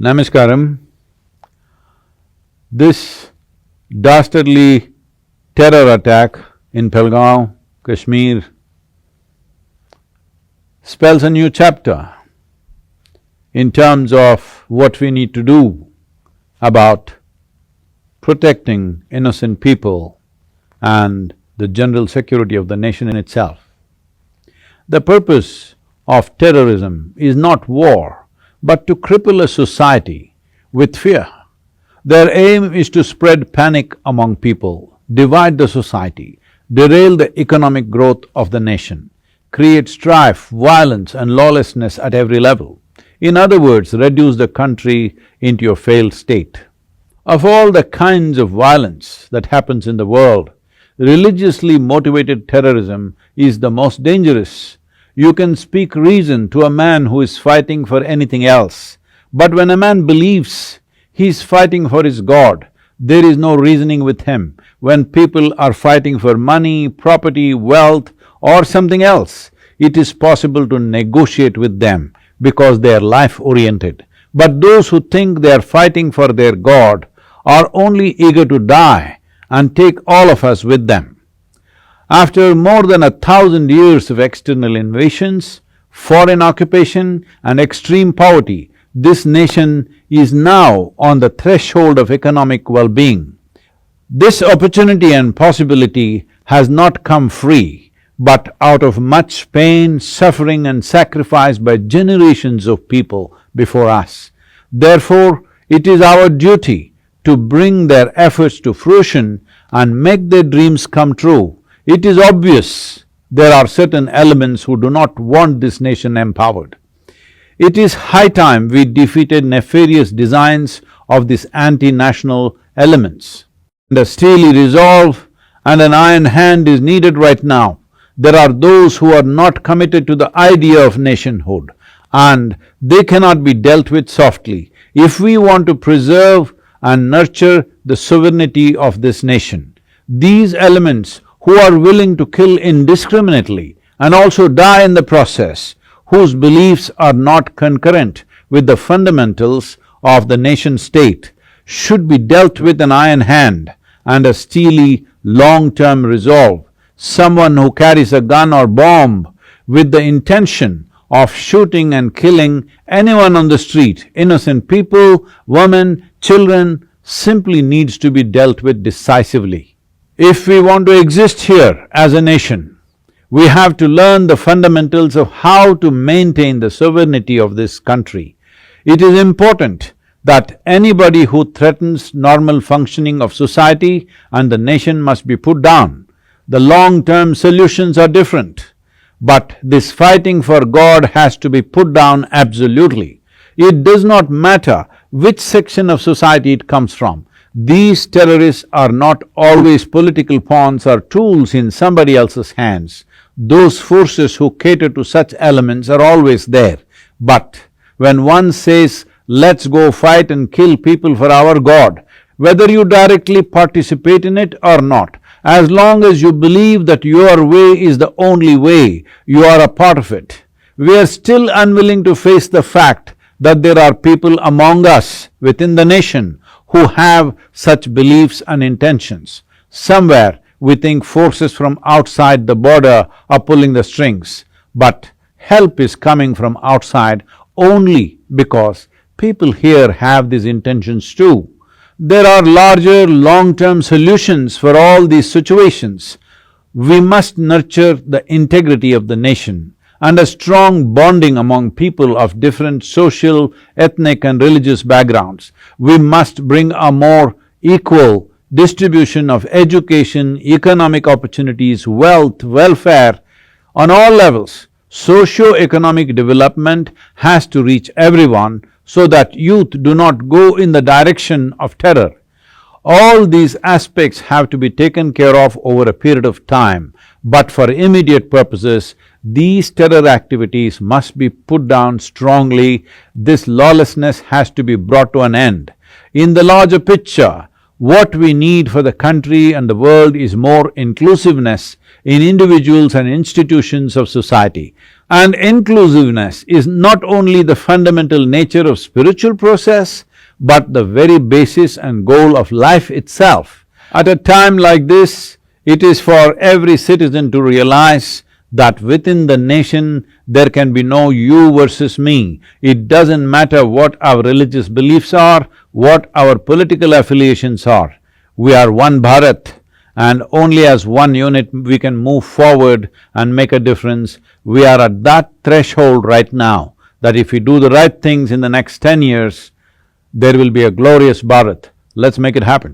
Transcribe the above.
Namaskaram. This dastardly terror attack in Pahalgam, Kashmir, spells a new chapter in terms of what we need to do about protecting innocent people and the general security of the nation in itself. The purpose of terrorism is not war, but to cripple a society with fear. Their aim is to spread panic among people, divide the society, derail the economic growth of the nation, create strife, violence and lawlessness at every level. In other words, reduce the country into a failed state. Of all the kinds of violence that happens in the world, religiously motivated terrorism is the most dangerous. You can speak reason to a man who is fighting for anything else, but when a man believes he is fighting for his God, there is no reasoning with him. When people are fighting for money, property, wealth or something else, it is possible to negotiate with them because they are life-oriented. But those who think they are fighting for their God are only eager to die and take all of us with them. After more than 1,000 years of external invasions, foreign occupation and extreme poverty, this nation is now on the threshold of economic well-being. This opportunity and possibility has not come free, but out of much pain, suffering and sacrifice by generations of people before us. Therefore, it is our duty to bring their efforts to fruition and make their dreams come true. It is obvious there are certain elements who do not want this nation empowered. It is high time we defeated nefarious designs of these anti-national elements. And a steely resolve and an iron hand is needed right now. There are those who are not committed to the idea of nationhood, and they cannot be dealt with softly if we want to preserve and nurture the sovereignty of this nation. These elements who are willing to kill indiscriminately and also die in the process, whose beliefs are not concurrent with the fundamentals of the nation-state, should be dealt with an iron hand and a steely, long-term resolve. Someone who carries a gun or bomb with the intention of shooting and killing anyone on the street, innocent people, women, children, simply needs to be dealt with decisively. If we want to exist here as a nation, we have to learn the fundamentals of how to maintain the sovereignty of this country. It is important that anybody who threatens normal functioning of society and the nation must be put down. The long-term solutions are different, but this fighting for God has to be put down absolutely. It does not matter which section of society it comes from. These terrorists are not always political pawns or tools in somebody else's hands. Those forces who cater to such elements are always there. But when one says, let's go fight and kill people for our God, whether you directly participate in it or not, as long as you believe that your way is the only way, you are a part of it. We are still unwilling to face the fact that there are people among us within the nation who have such beliefs and intentions. Somewhere we think forces from outside the border are pulling the strings, but help is coming from outside only because people here have these intentions too. There are larger, long-term solutions for all these situations. We must nurture the integrity of the nation and a strong bonding among people of different social, ethnic and religious backgrounds. We must bring a more equal distribution of education, economic opportunities, wealth, welfare on all levels. Socio-economic development has to reach everyone so that youth do not go in the direction of terror. All these aspects have to be taken care of over a period of time, but for immediate purposes, these terror activities must be put down strongly. This lawlessness has to be brought to an end. In the larger picture, what we need for the country and the world is more inclusiveness in individuals and institutions of society. And inclusiveness is not only the fundamental nature of spiritual process, but the very basis and goal of life itself. At a time like this, it is for every citizen to realize that within the nation there can be no you versus me. It doesn't matter what our religious beliefs are, what our political affiliations are. We are one Bharat, and only as one unit we can move forward and make a difference. We are at that threshold right now, that if we do the right things in the next 10 years, there will be a glorious Bharat. Let's make it happen.